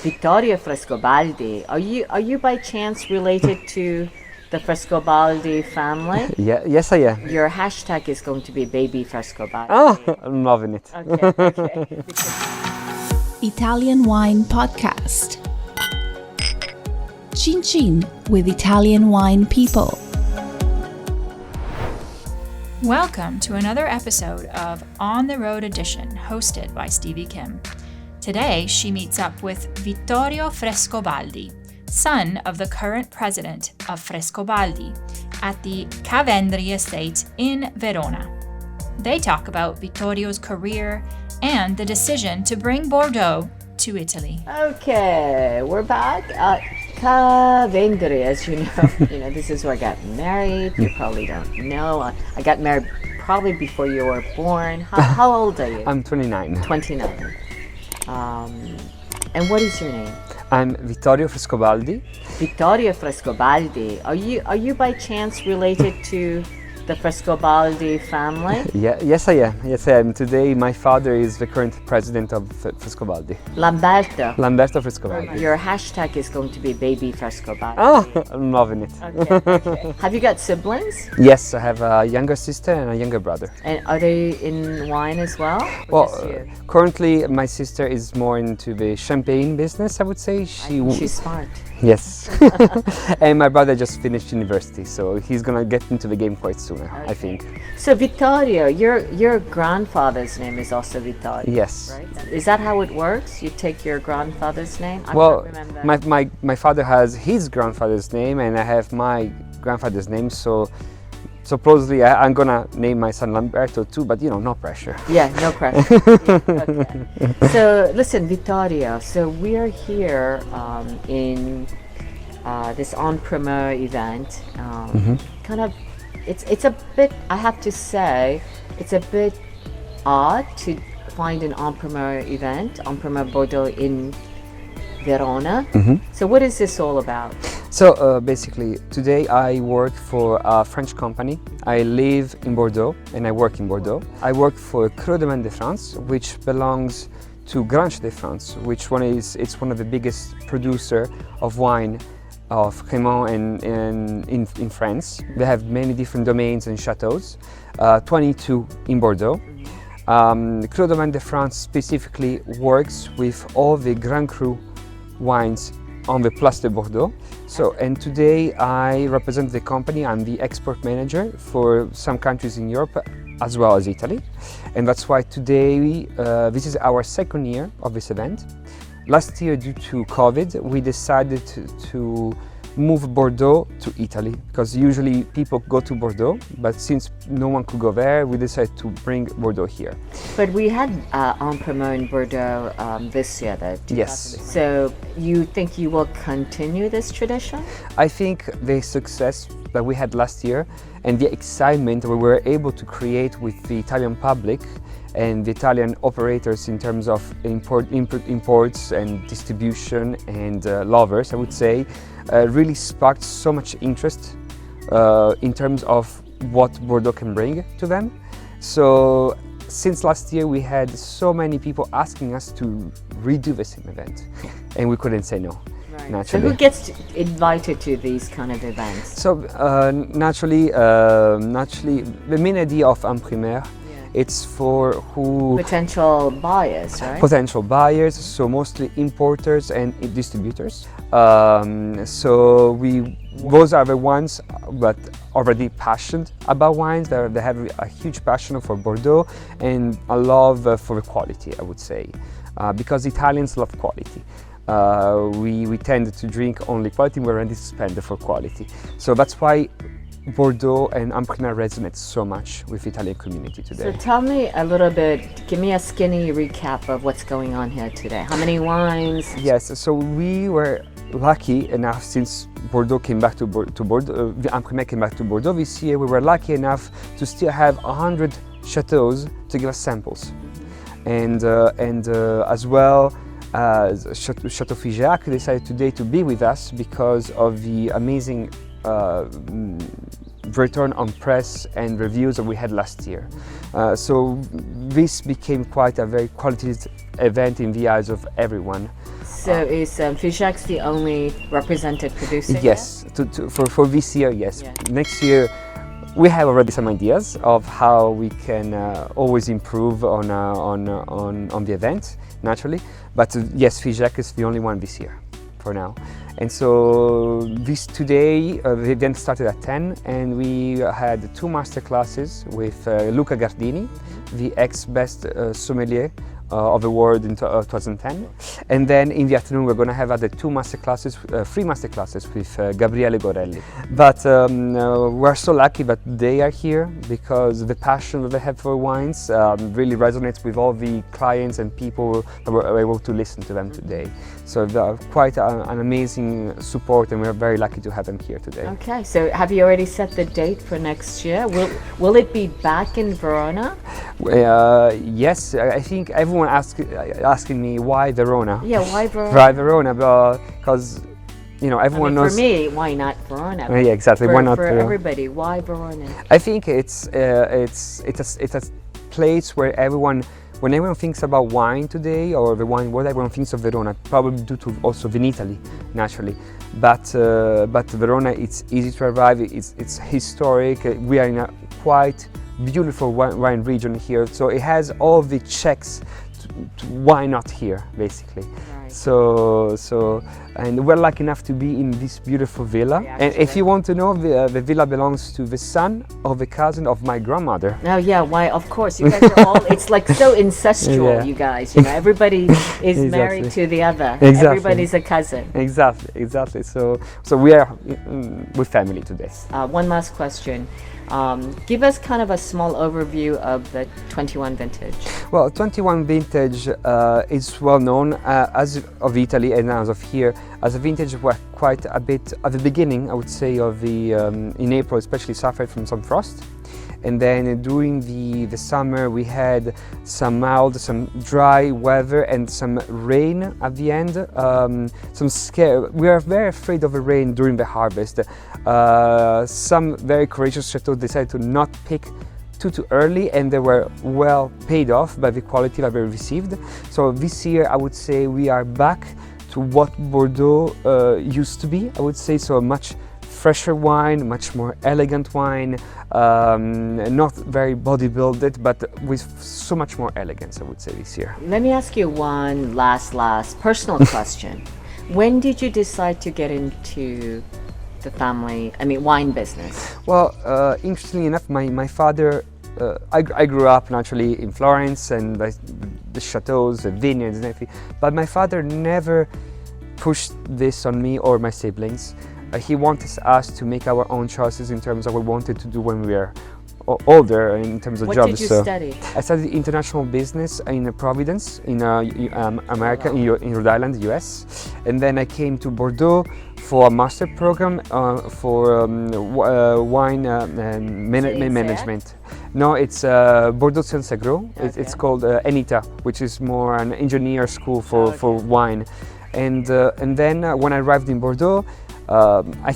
Vittorio Frescobaldi. Are you by chance related to the Frescobaldi family? Yeah, yes, I am. Your hashtag is going to be baby Frescobaldi. Oh, I'm loving it. Okay. Italian Wine Podcast. Chin Chin with Italian wine people. Welcome to another episode of On the Road Edition, hosted by Stevie Kim. Today, she meets up with Vittorio Frescobaldi, son of the current president of Frescobaldi, at the Vendri estate in Verona. They talk about Vittorio's career and the decision to bring Bordeaux to Italy. Okay, we're back. Vendri, as you know, this is where I got married. You probably don't know. I got married probably before you were born. How old are you? I'm 29. 29. And what is your name? I'm Vittorio Frescobaldi. Vittorio Frescobaldi. Are you by chance related to the Frescobaldi family? Yeah, yes, I am. Yes, I am. Today, my father is the current president of Frescobaldi. Lamberto Frescobaldi. Your hashtag is going to be baby Frescobaldi. Oh, I'm loving it. Okay. Have you got siblings? Yes, I have a younger sister and a younger brother. And are they in wine as well? Well, currently my sister is more into the champagne business, I would say. She's smart. Yes. And my brother just finished university, so he's gonna get into the game quite soon, I think. So Vittorio, your grandfather's name is also Vittorio. Yes. Right? Is that how it works? You take your grandfather's name? I Well, can't remember. my father has his grandfather's name, and I have my grandfather's name. So supposedly I'm gonna name my son Lamberto too, but no pressure. Yeah, no pressure. Okay. So listen, Vittorio. So we are here in this on Primeurs event. Kind of, it's a bit. I have to say, it's a bit odd to find an on Primeurs event, on Primeurs Bordeaux in Verona. So what is this all about? So basically, today I work for a French company. I live in Bordeaux and I work in Bordeaux. I work for Creux de France, which belongs to Grange de France, it's one of the biggest producer of wine of Crémant in France. They have many different domains and chateaux, 22 in Bordeaux. Creux de France specifically works with all the Grand Cru wines on the Place de Bordeaux. And today I represent the company. I'm the export manager for some countries in Europe as well as Italy. And that's why today, this is our second year of this event. Last year, due to COVID, we decided to move Bordeaux to Italy, because usually people go to Bordeaux, but since no one could go there, we decided to bring Bordeaux here. But we had en Primeurs in Bordeaux this year, though. Yes. So you think you will continue this tradition? I think the success that we had last year and the excitement we were able to create with the Italian public and the Italian operators in terms of imports and distribution and lovers, I would say, really sparked so much interest in terms of what Bordeaux can bring to them. So since last year we had so many people asking us to redo the same event, and we couldn't say no. Right. Naturally. So who gets invited to these kind of events? So naturally, the main idea of En Primeurs, it's for who potential buyers, right? Potential buyers, so mostly importers and distributors. So those are the ones that already passionate about wines. They have a huge passion for Bordeaux and a love for the quality, I would say, because Italians love quality. We tend to drink only quality. We're ready to spend for quality. So that's why Bordeaux and En Primeurs resonate so much with the Italian community today. So tell me a little bit, give me a skinny recap of what's going on here today. How many wines? Yes, so we were lucky enough, since Bordeaux came back to Bordeaux, En Primeurs came back to Bordeaux this year, we were lucky enough to still have 100 chateaux to give us samples. And as well, Chateau Figeac decided today to be with us because of the amazing return on press and reviews that we had last year. So this became quite a very qualitative event in the eyes of everyone. So is Figeac the only represented producer? Yes, for this year, yes. Yeah. Next year, we have already some ideas of how we can always improve on the event, naturally. But yes, Figeac is the only one this year, for now. And so today, the event started at 10, and we had 2 master classes with Luca Gardini, the ex-best sommelier of the world in 2010. And then in the afternoon we're going to have other 2 master classes, 3 master classes with Gabriele Gorelli. But we're so lucky that they are here, because the passion that they have for wines really resonates with all the clients and people that were able to listen to them today. So they're quite an amazing support, and we're very lucky to have them here today. Okay, so have you already set the date for next year? Will it be back in Verona? Yes, I think everyone asking me why Verona. Yeah, why Verona? Why Verona? Because everyone knows. For me, why not Verona? Yeah, exactly. Why not for Verona? everybody? Why Verona? I think it's a place where when everyone thinks about wine today, or the wine world, everyone thinks of Verona, probably due to also Vinitaly, naturally. But Verona, it's easy to arrive. It's historic. We are in a quite beautiful wine region here, so it has all the checks. Why not here, basically? Right. So and we're lucky enough to be in this beautiful villa. And if you want to know, the villa belongs to the son of a cousin of my grandmother. Oh yeah, why? Of course, you guys are all. It's like so incestual, Yeah. you guys. Everybody is married to the other. Exactly. Everybody's a cousin. Exactly. So we are with family today. One last question. Give us kind of a small overview of the 21 vintage. Well, 21 vintage is well known as of Italy and as of here as a vintage were quite a bit at the beginning, I would say, of the in April, especially suffered from some frost. And then during the summer we had some mild, some dry weather and some rain at the end. We are very afraid of the rain during the harvest. Some very courageous chateaux decided to not pick too early, and they were well paid off by the quality that we received. So this year I would say we are back to what Bordeaux used to be, I would say, so a much fresher wine, much more elegant wine, not very bodybuilded, but with so much more elegance, I would say, this year. Let me ask you one last personal question. When did you decide to get into the wine business? Well, interestingly enough, my father, I grew up naturally in Florence and the chateaus, the vineyards and everything, but my father never pushed this on me or my siblings. He wanted us to make our own choices in terms of what we wanted to do when we were older in terms of what jobs. What did you study? I studied international business in Providence, in America, in Rhode Island, US. And then I came to Bordeaux for a master program for wine management. No, it's Bordeaux Scienza Agro. Okay. It's called ENITA, which is more an engineer school for wine. And then when I arrived in Bordeaux, I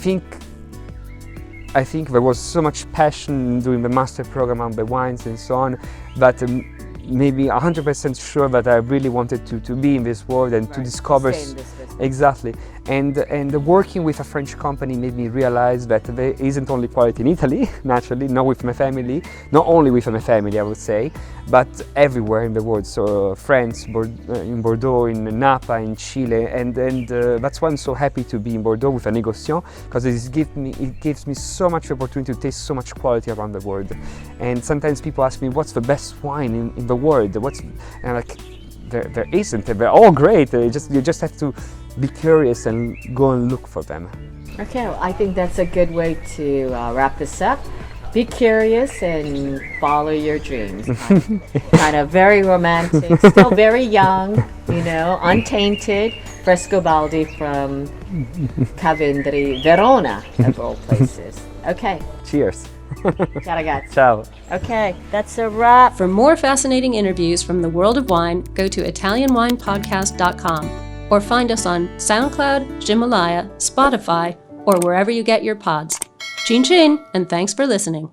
think there was so much passion doing the master program on the wines and so on, that maybe 100% sure that I really wanted to be in this world and to discover exactly. And working with a French company made me realize that there isn't only quality in Italy, naturally, not only with my family, I would say, but everywhere in the world. So France, in Bordeaux, in Napa, in Chile, and that's why I'm so happy to be in Bordeaux with a négociant, because it gives me so much opportunity to taste so much quality around the world. And sometimes people ask me, what's the best wine in the world? And I'm like, there isn't. They're all great. You just have to be curious and go and look for them. Okay, well, I think that's a good way to wrap this up. Be curious and follow your dreams. Kind of very romantic, still very young, untainted. Frescobaldi from Vendri, Verona, of all places. Okay. Cheers. Ragazzi. Ciao. Okay, that's a wrap. For more fascinating interviews from the world of wine, go to ItalianWinePodcast.com or find us on SoundCloud, Himalaya, Spotify, or wherever you get your pods. Chin chin, and thanks for listening.